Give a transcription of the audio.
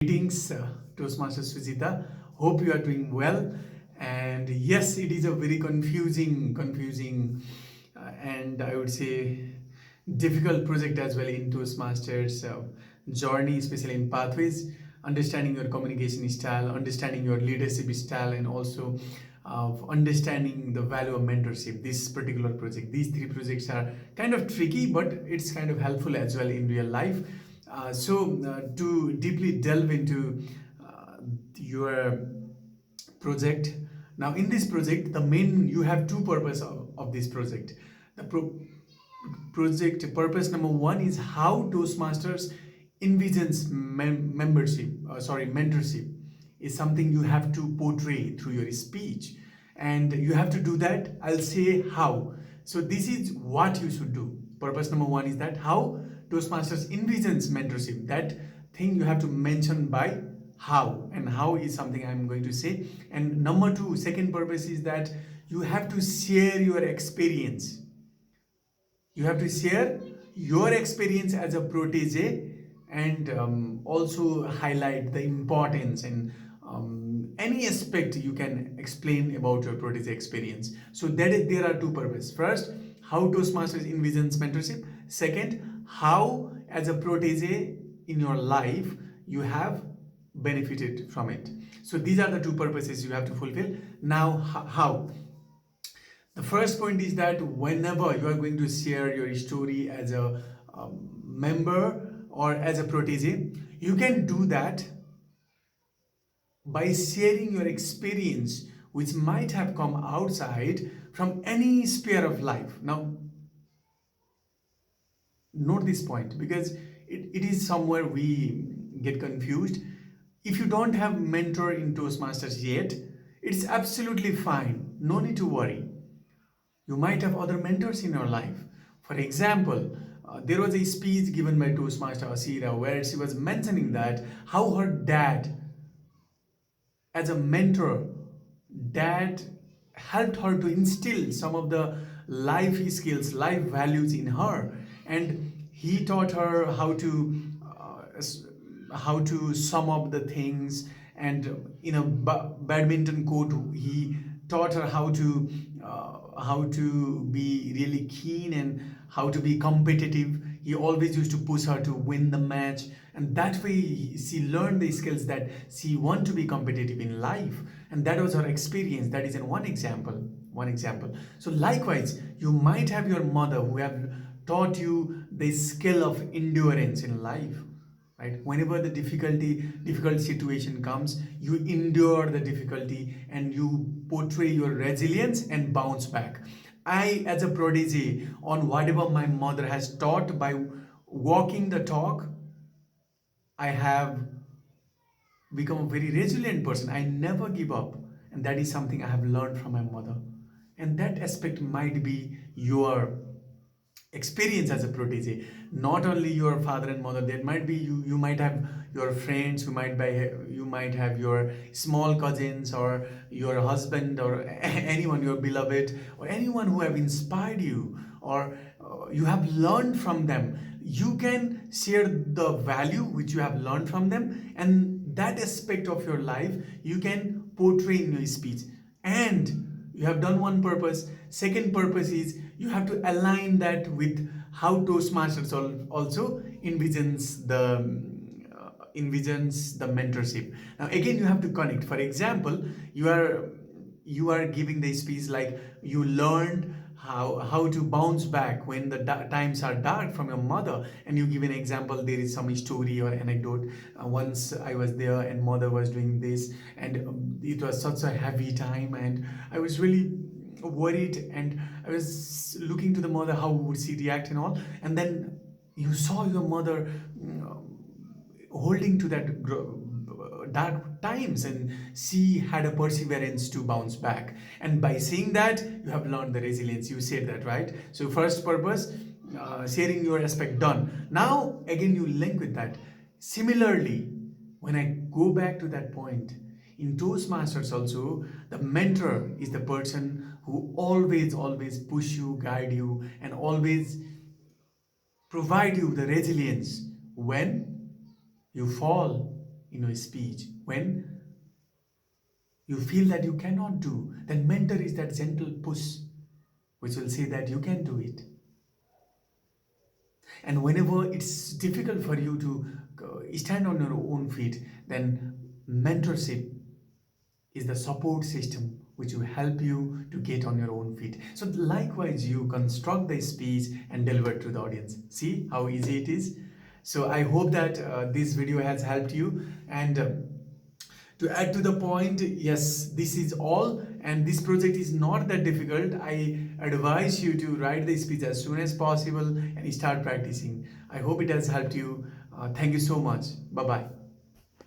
Greetings, Toastmaster Sujita. Hope you are doing well. And yes, it is a very confusing, and I would say difficult project as well in Toastmasters journey, especially in pathways, understanding your communication style, understanding your leadership style, and also understanding the value of mentorship. This particular project, these three projects are kind of tricky, but it's kind of helpful as well in real life. To deeply delve into your project. Now, in this project, the main you have two purpose of this project. The project purpose number one is how Toastmasters envisions mentorship is something you have to portray through your speech, and you have to do that. I'll say how. So this is what you should do. Purpose number one is that how Toastmasters envisions mentorship. That thing you have to mention by how, and how is something I'm going to say. And number two, second purpose is that you have to share your experience. You have to share your experience as a protege, and also highlight the importance and any aspect you can explain about your protege experience. So there are two purposes. First, how Toastmasters envisions mentorship. Second, how as a protege in your life you have benefited from it. So these are the two purposes you have to fulfill. Now, how? The first point is that whenever you are going to share your story as a member or as a protege, you can do that by sharing your experience, which might have come outside from any sphere of life. Now, note this point because it is somewhere we get confused. If you don't have mentor in Toastmasters yet, it's absolutely fine. No need to worry. You might have other mentors in your life. For example, there was a speech given by Toastmaster Asira where she was mentioning that how her dad, as a mentor, dad helped her to instill some of the life skills, life values in her, and he taught her how to sum up the things, and in a badminton court he taught her how to be really keen and how to be competitive. He always used to push her to win the match, and that way she learned the skills that she want to be competitive in life, and that was her experience. That is in one example. So likewise, you might have your mother who have taught you the skill of endurance in life, right? Whenever the difficult situation comes, you endure the difficulty and you portray your resilience and bounce back. I, as a prodigy on whatever my mother has taught, by walking the talk, I have become a very resilient person. I never give up, and that is something I have learned from my mother. And that aspect might be your experience as a protege. Not only your father and mother, there might be you might have your friends, you might have your small cousins or your husband or anyone, your beloved, or anyone who have inspired you, or you have learned from them. You can share the value which you have learned from them, and that aspect of your life you can portray in your speech. And you have done one purpose. Second purpose is you have to align that with how Toastmasters also envisions the mentorship. Now again, you have to connect. For example, you are giving the speech like you learned how to bounce back when the times are dark from your mother, and you give an example. There is some story or anecdote. Once I was there and mother was doing this, and it was such a heavy time, and I was really worried, and I was looking to the mother, how would she react and all. And then you saw your mother holding to that dark times, and she had a perseverance to bounce back. And by saying that, you have learned the resilience. You said that, right? So first purpose, sharing your aspect, done. Now again, you link with that. Similarly, when I go back to that point, in Toastmasters also, the mentor is the person who always push you, guide you, and always provide you the resilience when you fall. in your speech. When you feel that you cannot do, then mentor is that gentle push which will say that you can do it. And whenever it's difficult for you to stand on your own feet, then mentorship is the support system which will help you to get on your own feet. So likewise, you construct the speech and deliver to the audience. See how easy it is. So I hope that this video has helped you. And to add to the point, yes, this is all, and this project is not that difficult. I advise you to write the speech as soon as possible and start practicing. I hope it has helped you. Thank you so much. Bye bye.